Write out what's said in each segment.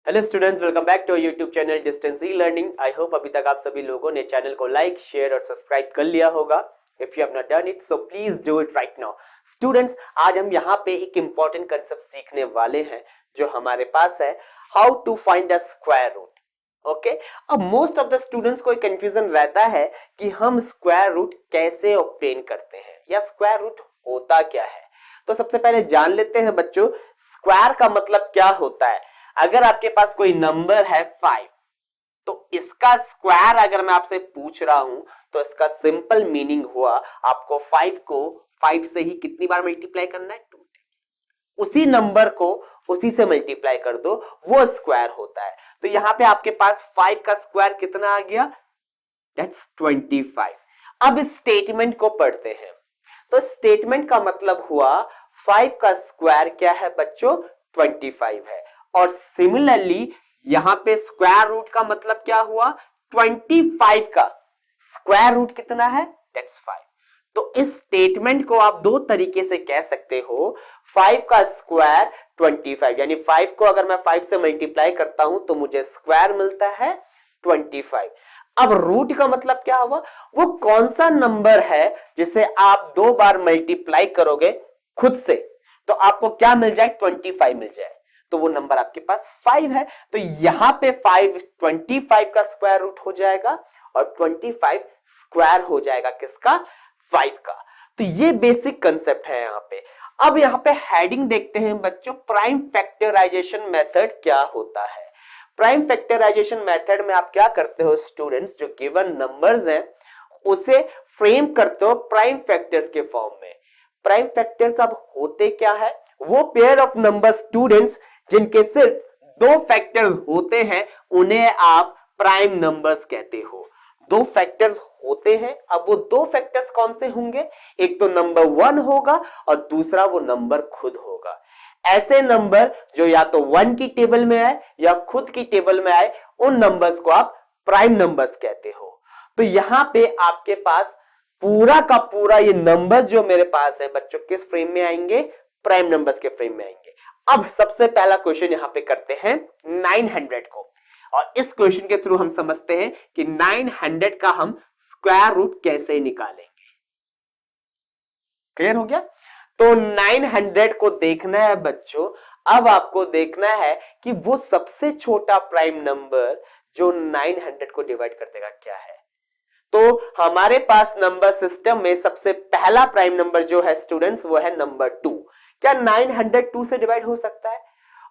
Hello students, welcome back to YouTube channel distance e learning. I hope अभी तक आप सभी लोगों ने चैनल को लाइक, शेयर और सब्सक्राइब कर लिया होगा। If you have not done it so please do it right now. Students, आज हम यहाँ पे एक इंपॉर्टेंट कंसेप्ट सीखने वाले हैं जो हमारे पास है, how to find the square root. Okay, अब मोस्ट ऑफ द स्टूडेंट्स को एक कंफ्यूजन रहता है कि हम स्क्वायर रूट कैसे ऑब्टेन करते हैं या स्क्वायर रूट होता क्या है। तो सबसे पहले जान लेते हैं बच्चों, स्क्वायर का मतलब क्या होता है। अगर आपके पास कोई नंबर है 5, तो इसका स्क्वायर अगर मैं आपसे पूछ रहा हूं तो इसका सिंपल मीनिंग हुआ आपको 5 को 5 से ही कितनी बार मल्टीप्लाई करना है, 2 टाइम्स। उसी नंबर को उसी से मल्टीप्लाई कर दो, वो स्क्वायर होता है। तो यहां पे आपके पास 5 का स्क्वायर कितना आ गया, दैट्स 25। अब इस स्टेटमेंट को पढ़ते हैं। तो स्टेटमेंट का मतलब हुआ 5 का स्क्वायर क्या है बच्चों, 25 है। और सिमिलरली यहां पे स्क्वायर रूट का मतलब क्या हुआ, 25 का स्क्वायर रूट कितना है, दैट्स 5। तो इस स्टेटमेंट को आप दो तरीके से कह सकते हो, 5 का स्क्वायर 25, यानी 5 को अगर मैं 5 से मल्टीप्लाई करता हूं तो मुझे स्क्वायर मिलता है 25। अब रूट का मतलब क्या हुआ, वो कौन सा नंबर है जिसे आप दो बार मल्टीप्लाई करोगे खुद से तो आपको क्या मिल जाए, 25 मिल जाए। तो वो नंबर आपके पास 5 है। तो यहां पे 5 25 का स्क्वायर रूट हो जाएगा और 25 स्क्वायर हो जाएगा किसका, 5 का। तो ये बेसिक कंसेप्ट है यहां पे। अब यहां पे हेडिंग देखते हैं बच्चों, प्राइम फैक्टराइजेशन मेथड क्या होता है। प्राइम फैक्टराइजेशन मेथड में आप क्या करते हो स्टूडेंट्स, जो गिवन नंबर्स हैं उसे फ्रेम करते हो प्राइम फैक्टर्स के फॉर्म में। प्राइम फैक्टर्स अब होते क्या है, वो पेयर ऑफ नंबर स्टूडेंट्स जिनके सिर्फ दो फैक्टर्स होते हैं उन्हें आप प्राइम नंबर्स कहते हो। दो फैक्टर्स होते हैं, अब वो दो फैक्टर्स कौन से होंगे, एक तो नंबर 1 होगा और दूसरा वो नंबर खुद होगा। ऐसे नंबर जो या तो 1 की टेबल में आए या खुद की टेबल में आए, उन नंबर्स को आप प्राइम नंबर्स कहते हो। तो यहां पे आपके पास पूरा का पूरा ये नंबर्स जो मेरे पास है बच्चों किस फ्रेम में आएंगे, प्राइम नंबर्स के फ्रेम में आएंगे। अब सबसे पहला क्वेश्चन यहां पे करते हैं 900 को, और इस क्वेश्चन के थ्रू हम समझते हैं कि 900 का हम स्क्वायर रूट कैसे निकालेंगे। क्लियर हो गया। तो 900 को देखना है बच्चों, अब आपको देखना है कि वो सबसे छोटा प्राइम नंबर जो 900 को डिवाइड कर देगा क्या है। तो हमारे पास नंबर सिस्टम में सबसे पहला प्राइम नंबर जो है स्टूडेंट्स वो है नंबर 2। क्या 900 2 से डिवाइड हो सकता है?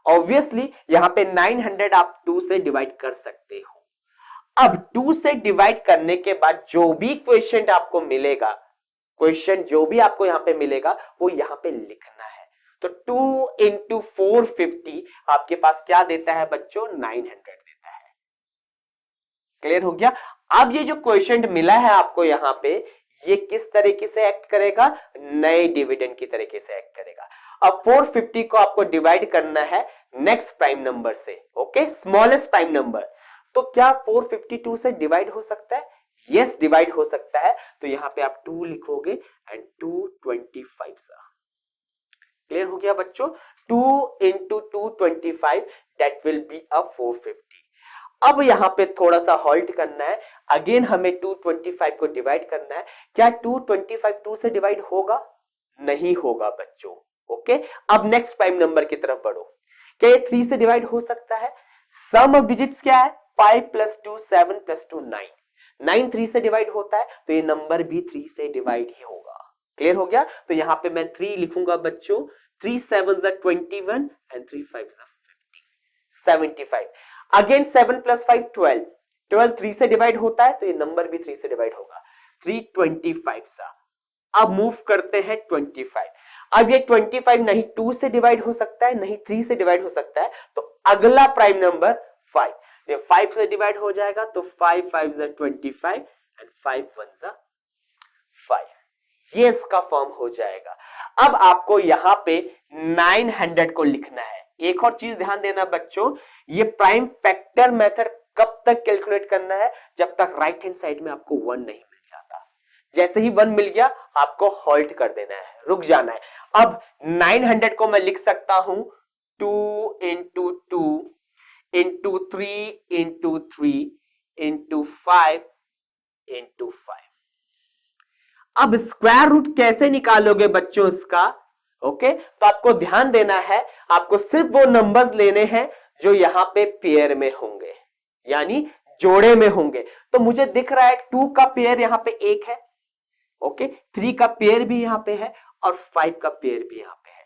ऑब्वियसली यहां पे 900 आप 2 से डिवाइड कर सकते हो। अब 2 से डिवाइड करने के बाद जो भी क्वेश्चन आपको मिलेगा, क्वेश्चन जो भी आपको यहां पे मिलेगा वो यहां पे लिखना है। तो 2 इंटू 450 आपके पास क्या देता है बच्चों, 900 देता है। क्लियर हो गया। अब ये जो क्वेश्चन मिला है आपको यहां पे, ये किस तरीके से एक्ट करेगा, नए डिविडेंड की तरीके से एक्ट करेगा। अब 450 को आपको डिवाइड करना है नेक्स्ट प्राइम नंबर से, ओके, स्मॉलेस्ट प्राइम नंबर। तो क्या 452 से डिवाइड हो सकता है? यस, डिवाइड हो सकता है। तो यहां पे आप 2 लिखोगे एंड 225 सा। क्लियर हो गया बच्चों। 2 into 225 that will be a 450। अब यहां पे थोड़ा सा हॉल्ट करना है, अगेन हमें 225 को डिवाइड करना है। क्या 225 2 से डिवाइड होगा? नहीं होगा बच्चों। ओके, अब नेक्स्ट प्राइम नंबर की तरफ बढ़ो। क्या ये 3 से डिवाइड हो सकता है? सम ऑफ डिजिट्स क्या है, 5 प्लस 2 7 प्लस 2 9। 9 3 से डिवाइड होता है तो ये नंबर भी 3 से डिवाइड ही होगा। क्लियर हो गया। तो यहां पे मैं 3 लिखूंगा बच्चों, 3 7 21 एंड 3 5 50, 75। अगेन 7 प्लस 5 12, 12 3 से डिवाइड होता है तो ये नंबर भी 3 से डिवाइड होगा, 325 सा। अब मूव करते हैं 25। अब ये 25 नहीं 2 से डिवाइड हो सकता है, नहीं 3 से डिवाइड हो सकता है, तो अगला प्राइम नंबर 5, ये 5 से डिवाइड हो जाएगा तो 5 5 25 एंड 5 1 5। ये इसका फॉर्म हो जाएगा। अब आपको यहां पे 900 को लिखना है। एक और चीज ध्यान देना बच्चों, ये प्राइम फैक्टर मेथड कब तक कैलकुलेट करना है, जब तक राइट हैंड साइड में आपको 1 नहीं मिल जाता। जैसे ही 1 मिल गया आपको हॉल्ट कर देना है, रुक जाना है। अब 900 को मैं लिख सकता हूं 2 into 2 into 3 into 3 into 5 into 5। अब स्क्वायर रूट कैसे निकालोगे बच्चों इसका? ओके, तो आपको ध्यान देना है, आपको सिर्फ वो नंबर्स लेने हैं जो यहां पे पेयर में होंगे, यानी जोड़े में होंगे। तो मुझे दिख रहा है 2 का पेयर यहां पे 1 है, ओके, 3 का पेयर भी यहां पे है और 5 का पेयर भी यहां पे है।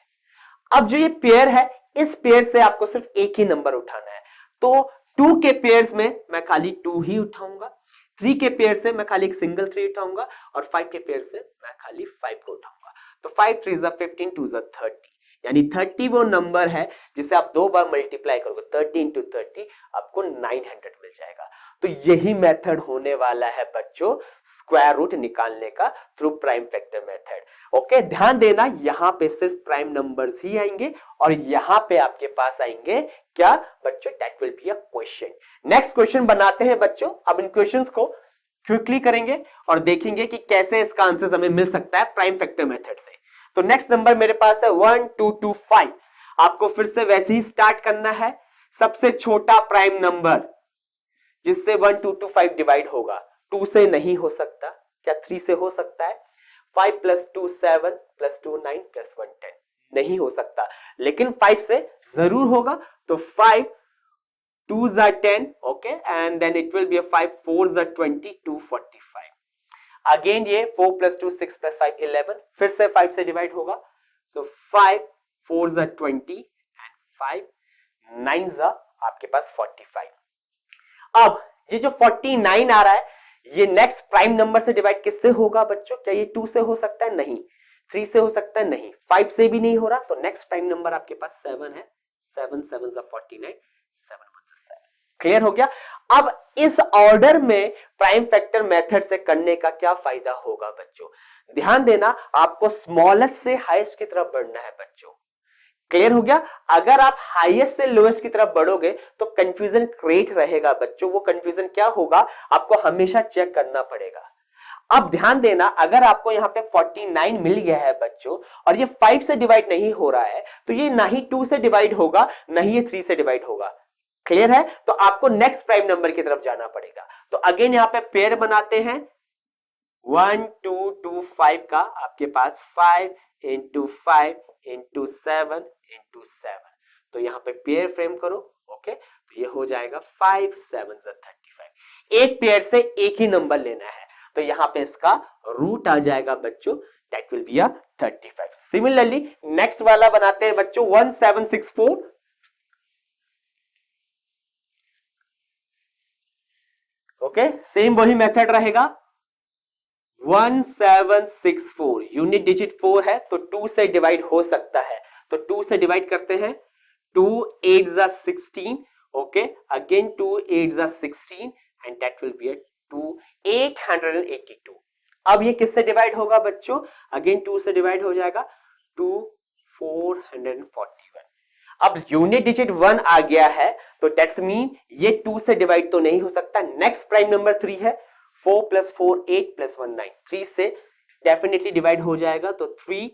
अब जो ये पेयर है, इस पेयर से आपको सिर्फ एक ही नंबर उठाना है। तो 2 के पेयर्स में मैं खाली 2 ही उठाऊंगा, 3 के पेयर से मैं खाली एक सिंगल 3 उठाऊंगा और 5 के पेयर से मैं खाली 5 को उठाऊंगा। तो 5 3 ज़ा 15, 2 ज़ा 30, यानी 30 वो नंबर है जिसे आप 2 बार मल्टीप्लाई करोगे, 30 इंटू 30 आपको 900 मिल जाएगा। तो यही मेथड होने वाला है बच्चों स्क्वायर रूट निकालने का through prime factor method. Okay, ध्यान देना, यहां पे सिर्फ प्राइम नंबर्स ही आएंगे और यहां पे आपके पास आएंगे क्या बच्चों? That will be a question. Next question बनाते हैं बच्चों। अब इन क्वेश्चंस को क्विकली करेंगे और देखेंगे कि कैसे इसका आंसर हमें मिल सकता है प्राइम फैक्टर मेथड से। तो नेक्स्ट नंबर मेरे पास है 1 2 2 5। आपको फिर से वैसे ही स्टार्ट करना है, सबसे छोटा प्राइम नंबर जिससे 1 2 2 5 डिवाइड होगा, 2 से नहीं हो सकता, क्या 3 से हो सकता है? 5 प्लस 2 7 प्लस 2 9 प्लस 1 10, नहीं हो सकता, लेकिन 5 से जरूर होगा। तो 5 2 ज़ा 10, okay, and then it will be 5 4 ज़ा 20 245। अगेन ये 4 प्लस 2 6 प्लस 5 11, फिर से 5 से डिवाइड होगा। सो 5 4 ज़ा 20 एंड 5 9 ज़ा आपके पास 45। अब ये जो 49 आ रहा है, ये नेक्स्ट प्राइम नंबर से डिवाइड किससे होगा बच्चों? क्या ये 2 से हो सकता है? नहीं। 3 से हो सकता है? नहीं। 5 से भी नहीं हो रहा। तो नेक्स्ट प्राइम नंबर आपके पास 7 है। 7 7 ज़ा 49, 7 1 ज़ा 7। क्लियर हो गया? अब इस ऑर्डर में प्राइम फैक्टर मेथड से करने का क्या फायदा होगा बच्चों? ध्यान देना, आपको स्मॉलेस्ट से हाईएस्ट की तरफ बढ़ना है बच्चों। क्लियर हो गया? अगर आप हाईएस्ट से लोएस्ट की तरफ बढ़ोगे तो कंफ्यूजन क्रिएट रहेगा बच्चों। वो कंफ्यूजन क्या होगा, आपको हमेशा चेक करना पड़ेगा। अब ध्यान देना, अगर आपको यहां पे 49 मिल गया है बच्चों और ये 5 से डिवाइड नहीं हो रहा है, तो ये ना ही 2 से डिवाइड होगा, ना ही ये 3 से डिवाइड होगा। क्लियर है? तो आपको नेक्स्ट प्राइम नंबर की तरफ जाना पड़ेगा। तो अगेन यहां पे पेयर बनाते हैं 1 2 2 5 का। आपके पास 5 इंटू 5 इंटू 7 इंटू 7। तो यहां पे पेयर फ्रेम करो। ओके, तो ये हो जाएगा 5 7 35। एक पेयर से एक ही नंबर लेना है, तो यहां पे इसका रूट आ जाएगा बच्चों, that will be 35। Similarly next वाला बनाते हैं बच्चों 1764। ओके, सेम वही मेथड रहेगा। 1764 यूनिट डिजिट 4 है, तो 2 से डिवाइड हो सकता है, तो 2 से डिवाइड करते हैं। 2 8 ज़ा 16, ओके, अगेन 2 8 ज़ा 16 एंड दैट विल बी 882। अब ये किससे डिवाइड होगा बच्चों? अगेन 2 से डिवाइड हो जाएगा, 2 441। अब यूनिट डिजिट 1 आ गया है, तो दैट्स मीन ये 2 से डिवाइड तो नहीं हो सकता। नेक्स्ट प्राइम नंबर 3 है, 4 प्लस 4 8 प्लस 1 9, 3 से डेफिनेटली डिवाइड हो जाएगा। तो 3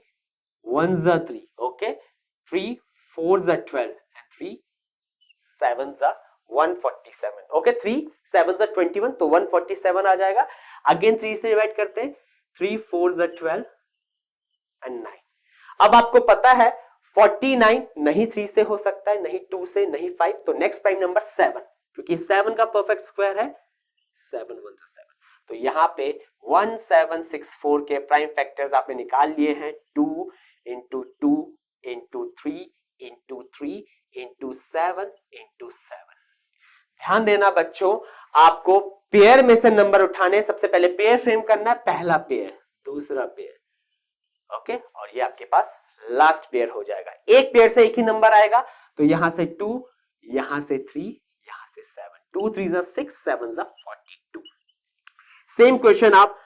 1 ज़ा 3, ओके, 3 4 ज़ा 12 एंड 3 7 ज़ा 147। ओके, 3 7 ज़ा 21, तो 147 आ जाएगा। अगेन 3 से डिवाइड करते हैं, 3 4 ज़ा 12 एंड 9। अब आपको पता है 49 नहीं 3 से हो सकता है, नहीं 2 से, नहीं 5, तो नेक्स्ट प्राइम नंबर 7, क्योंकि 7 का परफेक्ट स्क्वायर है 7 1 ज़ा 7। तो यहां पे 1764 के प्राइम फैक्टर्स आपने निकाल लिए हैं, 2 into 2 into 3 into 3 into 7 into 7। ध्यान देना बच्चों, आपको पेयर में से नंबर उठाने, सबसे पहले पेयर फ्रेम करना है, पहला पेयर, दूसरा पेयर, ओके, और ये आपके पास लास्ट पेयर हो जाएगा। एक पेयर से एक ही नंबर आएगा, तो यहां से 2, यहां से 3, यहां से 7, 2 3 ज़ा 6 7 ज़ा 42। सेम क्वेश्चन आप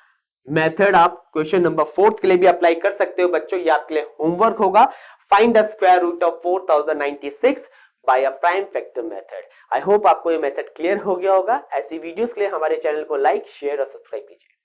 मेथड आप क्वेश्चन नंबर 4 के लिए भी अप्लाई कर सकते हो बच्चों। ये आपके लिए होमवर्क होगा। Find the square root of 4096 by a prime factor method. I hope आपको ये मेथड क्लियर हो गया होगा। ऐसी वीडियोस के लिए हमारे चैनल को लाइक शेयर और सब्सक्राइब कीजिए।